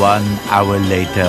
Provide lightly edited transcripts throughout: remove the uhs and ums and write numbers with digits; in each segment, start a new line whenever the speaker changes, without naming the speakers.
1 hour later.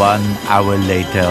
1 hour later.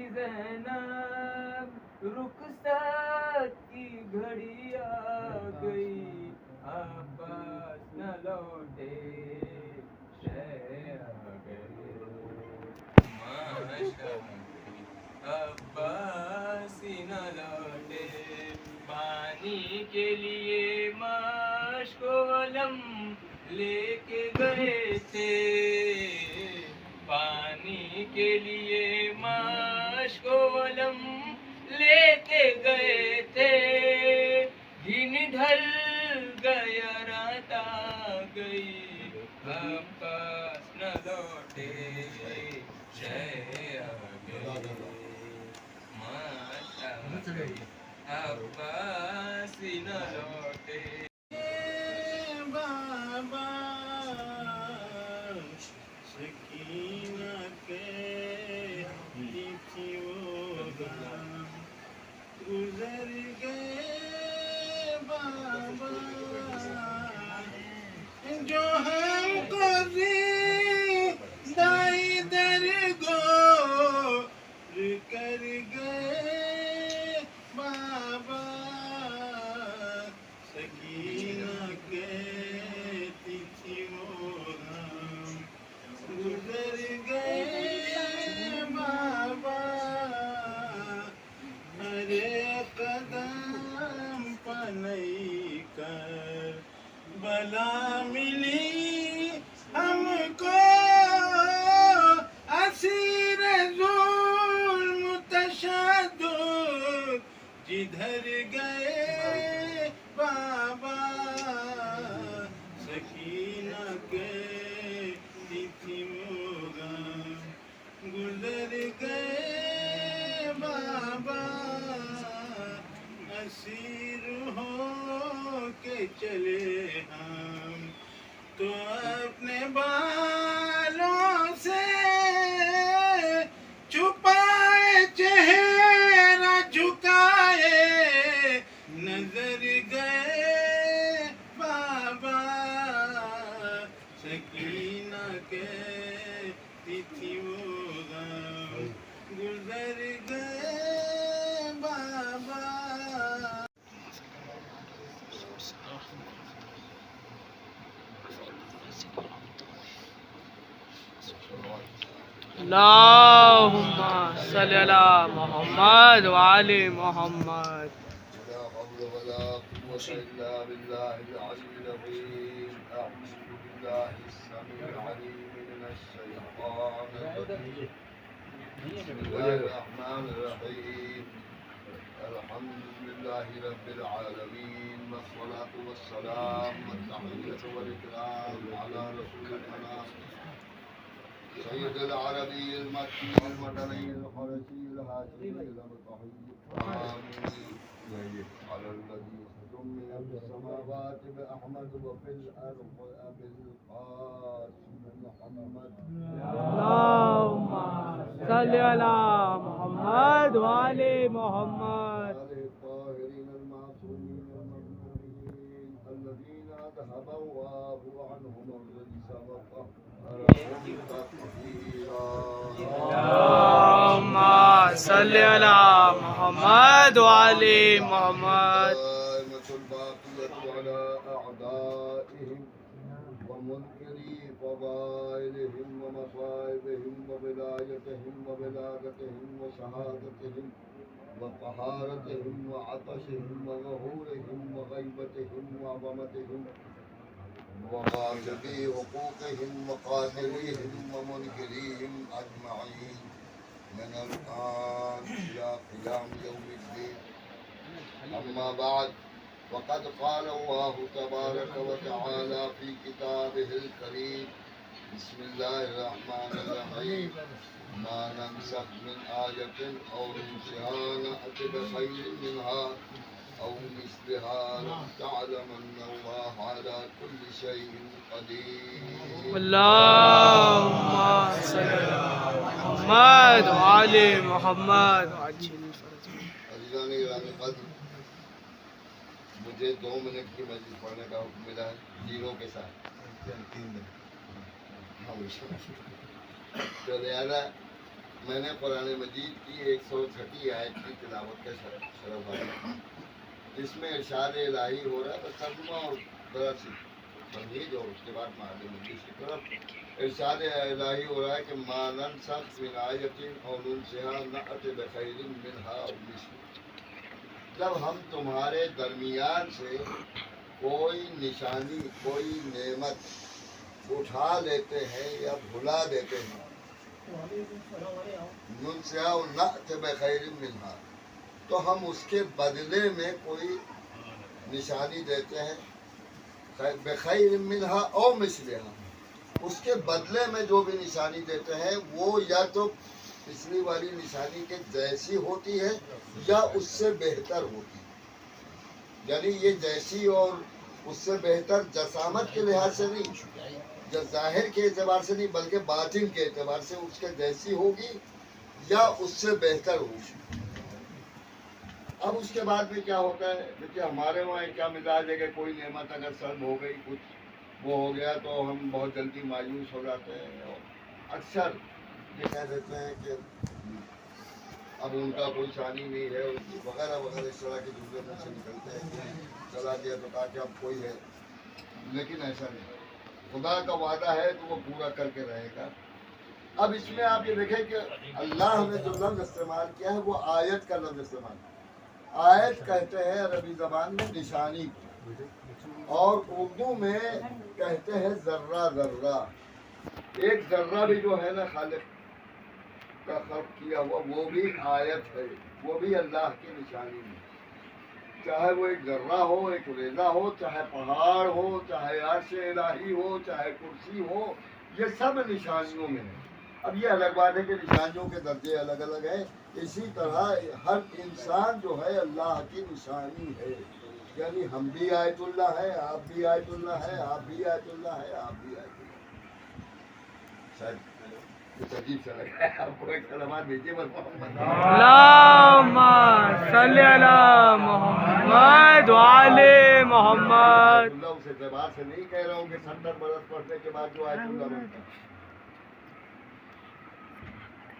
میری زینب رخصت کی گھڑی آ گئی عباس نہ لوٹے شہر آ گئے عباس نہ لوٹے پانی کے لیے مشک و علم لے کے گئے تھے پانی کے لیے مشک و علم لے کے گئے تھے دن ڈھل گیا رات آ گئی عباس نہ لوٹے شہر آ گئے عباس نہ لوٹے
بابا سکینہ کے لکھی وہ غم گزر گئے بابا جو ہم کو زندائی درگور کر گئے بابا سکینہ کہتی تھی وہ غم گزر گئے بابا ہر قدم پنئی کر بلا ملی ہم کو اسیر ظلم تشدد جدھر گئے بابا سکینہ کہتی تھی وہ غم گزر گئے بابا اسیر ہو کے چلے ہم تو اپنے بالوں سے چھپائے چہرہ جھکائے نظر گئے بابا سکینہ کہتی تھی وہ غم گزر گئے بابا
اللهم صل على محمد وعلى محمد.
لا حول ولا قوة إلا بالله العلي العظيم. أعوذ بالله السميع العليم من الشيطان الرجيم. بسم الله الرحمن الرحيم. الحمد لله رب العالمين والصلاة والسلام والتحية والإكرام على رسول الله سيد العربي المكي المدني الحرسي الهاشمي المطهي آمين على الذي سمي في السماوات بأحمد وفي الأرض بالقاسم محمد.
اللهم صل على محمد وعلى محمد.
آله الطاهرين المعصومين المظلومين الذين أذهب الله عنهم الرجس وطهرهم تطهيرا.
اللهم صل على محمد وعلى محمد.
دائمة الباقية على أعدائهم ومنكري فضائلهم ومصائبهم وبلايتهم وبلاغتهم وشهادتهم وطهارتهم وعطشهم وظهورهم وغيبتهم وعظمتهم وغاصبي حقوقهم وقاتليهم ومنكريهم أجمعين من الآن إلى قيام يوم الدين. أما بعد وقد قال الله تبارك وتعالى في كتابه الكريم بسم الله الرحمن الرحيم ما ننسخ من آية أو ننسها نأت بخير منها أو مثلها تعلمن الله على كل شيء قدير.
اللهم صل على محمد وعلى محمد.
عزیزان گرامی قدر، مجھے 2 منٹ کی مجلس پڑھنے کا حکم ملا ہے زیرو کے ساتھ. 3 منٹ تو لہذا میں نے قرآن مجید کی 106 آیت کی تلاوت کا شرف حاصل، جس میں ارشاد الہی ہو رہا ہے، بس ترجمہ اور ذرا سی تمہید اور اس کے بعد معلوم حدیث کی طرف ارشاد الہی ہو رہا ہے کہ ما ننسخ من آیت او ننسها نأت بخیر منها او مثلها۔ جب ہم تمہارے درمیان سے کوئی نشانی، کوئی نعمت اٹھا لیتے ہیں یا بھلا دیتے ہیں، ننسیا نأت بخیر منہا، تو ہم اس کے بدلے میں کوئی نشانی دیتے ہیں، بخیر منہا او مثلہا، اس کے بدلے میں جو بھی نشانی دیتے ہیں وہ یا تو پچھلی والی نشانی کے جیسی ہوتی ہے یا اس سے بہتر ہوتی ہے۔ یعنی یہ جیسی اور اس سے بہتر جسامت کے لحاظ سے نہیں، ظاہر کے اعتبار سے نہیں، بلکہ باطن کے اعتبار سے اس کے جیسی ہوگی یا اس سے بہتر ہوگی۔ اب اس کے بعد میں کیا ہوتا ہے، دیکھیے ہمارے وہاں کیا مزاج ہے کہ کوئی نعمت اگر سلب ہو گئی، کچھ وہ ہو گیا تو ہم بہت جلدی مایوس ہو جاتے ہیں، اور اکثر یہ کہہ دیتے ہیں کہ اب ان کا کوئی شانی نہیں ہے، وغیرہ وغیرہ اس طرح کے جملے میں سے نکلتے ہیں کہ چلا گیا تو کہا کہ اب کوئی ہے، لیکن ایسا نہیں، خدا کا وعدہ ہے تو وہ پورا کر کے رہے گا۔ اب اس میں آپ یہ دیکھیں کہ اللہ نے جو لفظ استعمال کیا ہے وہ آیت کا لفظ استعمال کیا۔ آیت کہتے ہیں عربی زبان میں نشانی، اور اردو میں کہتے ہیں ذرہ ذرہ۔ ایک ذرہ بھی جو ہے نا خالق کا خلق کیا ہوا، وہ بھی آیت ہے، وہ بھی اللہ کی نشانی ہے، چاہے وہ ایک ذرہ ہو، ایک ریزہ ہو، چاہے پہاڑ ہو، چاہے عرش الہی ہو، چاہے کرسی ہو، یہ سب نشانیوں میں ہے۔ اب یہ الگ بات ہے کہ نشانیوں کے درجے الگ الگ ہیں، اسی طرح ہر انسان جو ہے اللہ کی نشانی ہے، یعنی ہم بھی آیت اللہ ہے، آپ بھی آیت اللہ ہے، آپ بھی آیت اللہ ہے، آپ بھی آیت اللہ ہے۔ شاید کچھ عجیب سا لگا ہے آپ کو، ایک کلمات بھیجیے بس محمد
اللہم صلی علی محمد وعلی محمد۔
اللہ اس اعتبار سے نہیں کہہ رہا ہوں کہ 70 برس پڑھنے کے بعد جو آیت اللہ بنتا ہے۔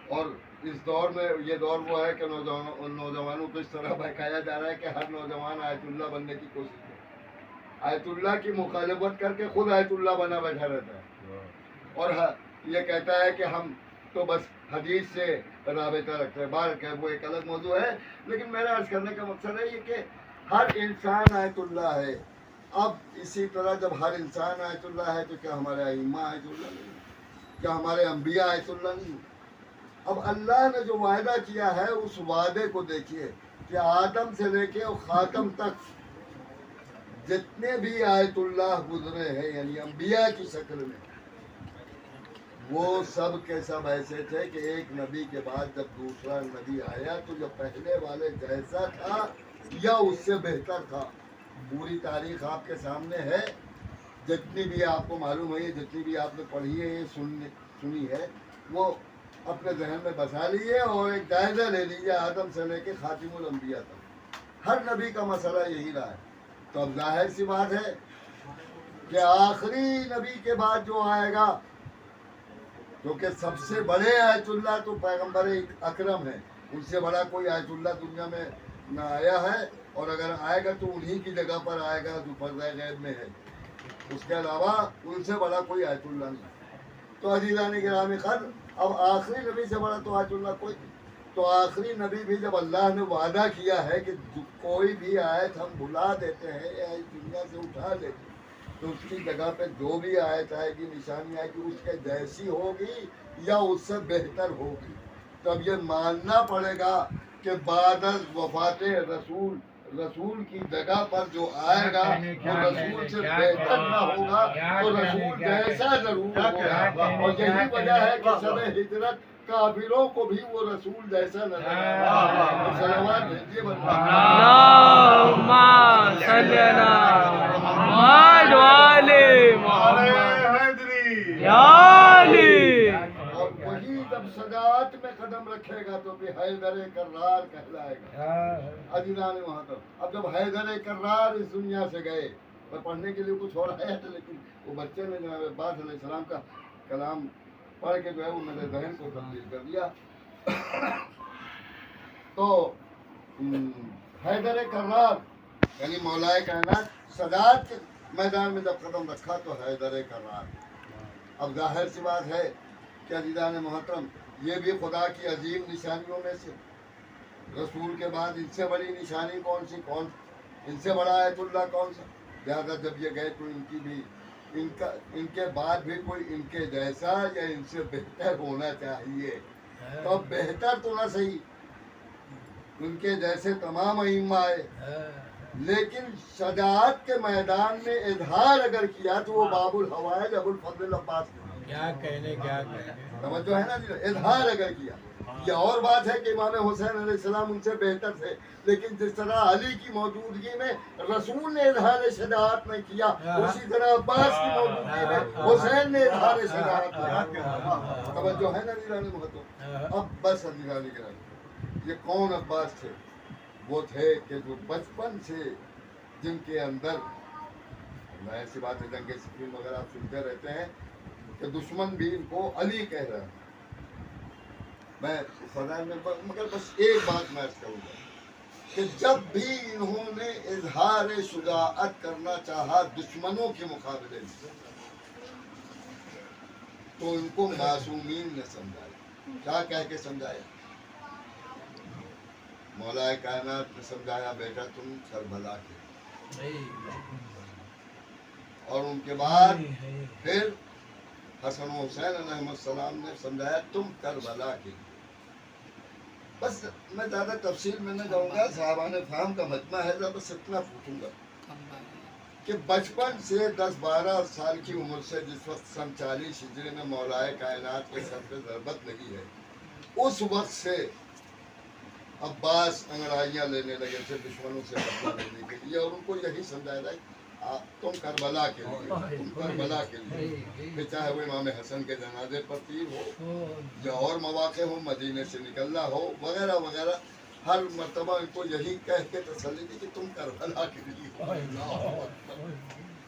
اور اس دور میں یہ دور وہ ہے کہ نوجوانوں کو اس طرح بہکایا جا رہا ہے کہ ہر نوجوان آیت اللہ بننے کی کوشش کرے، آیت اللہ کی مخالفت کر کے خود آیت اللہ بنا بیٹھا رہتا ہے، اور یہ کہتا ہے کہ ہم تو بس حدیث سے رابطہ رکھتے ہیں، بار کہ وہ ایک الگ موضوع ہے، لیکن میرا عرض کرنے کا مقصد ہے یہ کہ ہر انسان آیت اللہ ہے۔ اب اسی طرح جب ہر انسان آیت اللہ ہے تو کیا ہمارے ائمہ آیت اللہ نہیں؟ کیا ہمارے انبیاء آیت اللہ نہیں؟ اب اللہ نے جو وعدہ کیا ہے اس وعدے کو دیکھیے کہ آدم سے لے کے اور خاتم تک جتنے بھی آیت اللہ گزرے ہیں، یعنی انبیاء کی شکل میں، وہ سب کے سب ایسے تھے کہ ایک نبی کے بعد جب دوسرا نبی آیا تو جو پہلے والے جیسا تھا یا اس سے بہتر تھا۔ پوری تاریخ آپ کے سامنے ہے، جتنی بھی آپ کو معلوم ہے، جتنی بھی آپ نے پڑھی ہے، یہ سنی ہے، وہ اپنے ذہن میں بسا لیجیے اور ایک جائزہ لے لیجیے آدم سے لے کے خاتم الانبیاء تک، ہر نبی کا مسئلہ یہی رہا ہے۔ تو اب ظاہر سی بات ہے کہ آخری نبی کے بعد جو آئے گا، کیونکہ سب سے بڑے آیت اللہ تو پیغمبر اکرم ہے، ان سے بڑا کوئی آیت اللہ دنیا میں نہ آیا ہے، اور اگر آئے گا تو انہی کی جگہ پر آئے گا جو پردہ غیب میں ہے، اس کے علاوہ ان سے بڑا کوئی آیت اللہ نہیں۔ تو عزیزان گرامی قدر، اب آخری نبی سے بڑا تو آیت اللہ کوئی نہیں۔ تو آخری نبی بھی جب اللہ نے وعدہ کیا ہے کہ کوئی بھی آیت ہم بھلا دیتے ہیں یا اس دنیا سے اٹھا لیتے ہیں تو اس کی جگہ پہ جو بھی آیت آئے گی، نشانی آئے گی، اس کے جیسی ہوگی یا اس سے بہتر ہوگی۔ تب یہ ماننا پڑے گا کہ بعد از وفات رسول کی جگہ پر جو آئے گا وہ رسول سے بہتر نہ ہوگا تو رسول جیسا ضرور ہوگا، اور یہی وجہ ہے کہ شب ہجرت کافروں کو بھی وہ رسول جیسا نظر آیا۔ صلوات بھیجیے
اللہم صلی علی محمد وعلی محمد یا علی۔
اور وہی جب سجاعت میں قدم رکھے گا تو بھی حیدر کرار کہلائے گا۔ عزیزان محترم، اب جب حیدر کرار اس دنیا سے گئے، میں پڑھنے کے لیے کچھ ہو رہا ہے لیکن وہ بچے نے جناب عباس علیہ السلام کا کلام پڑھ کے جو ہے وہ میرے ذہن کو تبدیل کر دیا۔ تو حیدر کرار یعنی مولائے کائنات صدارت کے میدان میں جب قدم رکھا تو حیدر کرار. اب ظاہر سی بات ہے کہ عزیزان محترم یہ بھی خدا کی عظیم نشانیوں میں سے. رسول کے بعد ان سے بڑی نشانی کون سی؟ ان سے بڑا آیت اللہ کون سا؟ لہٰذا جب یہ گئے تو ان کی بھی ان کے بعد بھی کوئی ان کے جیسا یا ان سے بہتر ہونا چاہیے. تو بہتر تو نہ صحیح، ان کے جیسے تمام ائمہ آئے، لیکن شجاعت کے میدان میں اظہار اگر کیا تو وہ باب الحوائج ابو الفضل عباس نے.
کیا کہنے
توجہ ہے نا جی؟ اظہار اگر کیا. یہ اور بات ہے کہ امام حسین علیہ السلام ان سے بہتر تھے، لیکن جس طرح علی کی موجودگی میں رسول نے اظہار شجاعت نہیں کیا، اسی طرح عباس کی موجودگی میں حسین نے اظہار شجاعت کیا. توجہ ہے نا جی محترم؟ اب بس عزیزان گرامی، یہ کون عباس تھے؟ وہ تھے کہ جو بچپن سے جن کے اندر ایسی بات ہے، جنگ صفین وغیرہ آپ سنتے رہتے ہیں کہ دشمن بھی ان کو علی کہہ رہا ہے. میں فضائل میں مگر بس ایک بات میں عرض کروں گا کہ جب بھی انہوں نے اظہار شجاعت کرنا چاہا دشمنوں کے مقابلے میں تو ان کو معصومین نے سمجھایا. کیا کہہ کے سمجھایا؟ مولا کائنات نے سمجھایا بیٹا تم کربلا کے، اور ان کے بعد پھر حسن و حسین علیہ السلام نے سمجھایا تم کربلا کے. بس میں زیادہ تفصیل میں نہ جاؤں گا، صحابان فہم کا مجمع ہے، بس اتنا پوچھوں گا کہ بچپن سے 10-12 سال کی عمر سے جس وقت سن 40 ہجری میں مولائے کائنات کے سر پہ ضربت لگی ہے، اس وقت سے عباس انگڑائیاں لینے لگے تھے دشمنوں سے بدلہ لینے کے لیے، اور ان کو یہی سمجھایا تھا تم کربلا کے لیے، تم کربلا کے لیے، پھر چاہے وہ امام حسن کے جنازے پر تیر ہو یا اور مواقع ہو، مدینے سے نکلنا ہو وغیرہ وغیرہ، ہر مرتبہ ان کو یہی کہہ کے تسلی دی کہ تم کربلا کے لیے.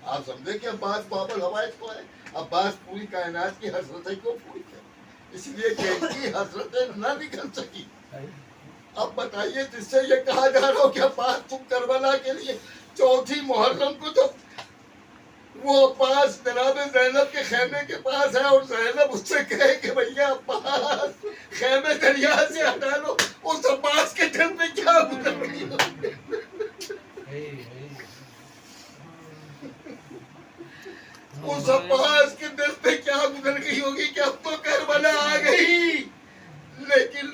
آپ سمجھے کہ عباس باب الحوائج کو ہے، عباس پوری کائنات کی حسرتیں کیوں پوری ہے؟ اس لیے کہ ان کی حسرتیں نہ نکل سکی. اب بتائیے جس سے یہ کہا جا رہا ہو کہ عباس تم کربلا کے لیے، 4 محرم کو جب وہ عباس جناب زینب کے خیمے کے پاس ہے اور زینب اس سے کہے کہ بھیا عباس خیمے دریا سے ہٹا لو، اس عباس کے دل میں کیا گزر رہی ہو؟ اس عباس کے دل پہ کیا گزر گئی ہوگی کہ اب تو کربلا آ گئی. لیکن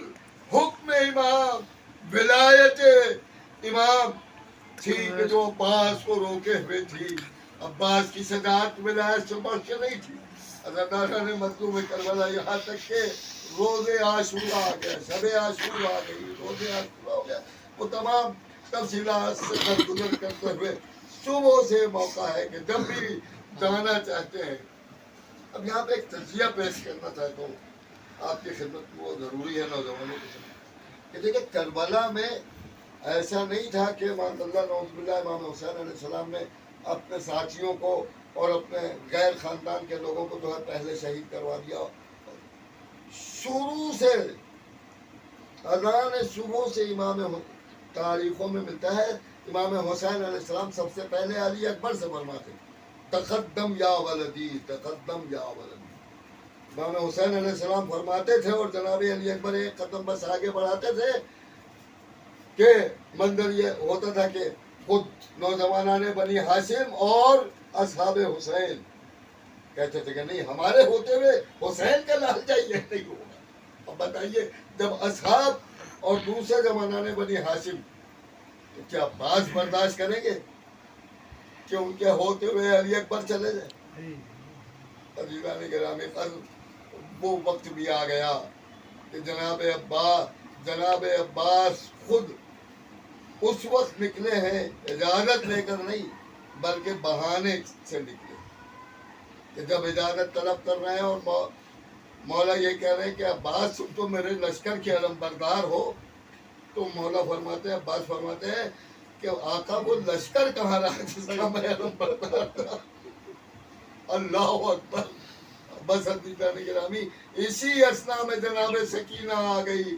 حکم امام، ولایت امام تھی کہ جو عباس کو روکے ہوئے تھی. عباس کی صداقت ولایت سے بڑھ کے نہیں تھی. حضرت دادا نے مطلوب کربلا یہاں تک کہ روز عاشورا آ گیا، شب عاشورا آ گئی، روز عاشورا ہو گیا. وہ تمام تفصیلات سے درگزر کرتے ہوئے صبح سے موقع ہے کہ جب بھی جانا چاہتے ہیں. اب یہاں پہ ایک تجزیہ پیش کرنا چاہتا ہوں آپ کی خدمت میں، وہ ضروری ہے نوجوانوں کے ساتھ کہ دیکھیں کربلا میں ایسا نہیں تھا کہ مان اللہ نعوذ باللہ امام حسین علیہ السلام نے اپنے ساتھیوں کو اور اپنے غیر خاندان کے لوگوں کو جو ہے پہلے شہید کروا دیا. شروع سے اذان صبح سے امام تاریخوں میں ملتا ہے امام حسین علیہ السلام سب سے پہلے علی اکبر سے فرماتے تقدم یا ولدی، تقدم یا ولدی. امام حسین علیہ السلام فرماتے تھے اور جناب علی اکبر ایک قدم بس آگے بڑھاتے تھے کہ منظر یہ ہوتا تھا کہ خود نوجوانان بنی ہاشم اور اصحاب حسین کہتے تھے کہ نہیں ہمارے ہوتے ہوئے حسین کا لہجہ یہ نہیں ہوگا. اب بتائیے جب اصحاب اور دوسرے زمانہ بنی ہاشم تو کیا باز برداشت کریں گے کہ ان کے ہوتے ہوئے علی اکبر چلے جائیں؟ عزیزان گرامی وہ وقت بھی آ گیا کہ جناب عباس خود اس وقت نکلے ہیں اجازت لے کر نہیں بلکہ بہانے سے نکلے کہ جب اجازت طلب کر رہے ہیں اور مولا یہ کہہ رہے ہیں کہ عباس تم تو میرے لشکر کے علم بردار ہو، تو مولا فرماتے ہیں عباس فرماتے ہیں کہ آقا وہ لشکر کہاں رہا جس کا میں علم بردار تھا. اللہ اکبر. بس عزیزان گرامی اسی اسنا میں جناب سکینہ آ گئی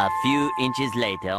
A few inches later.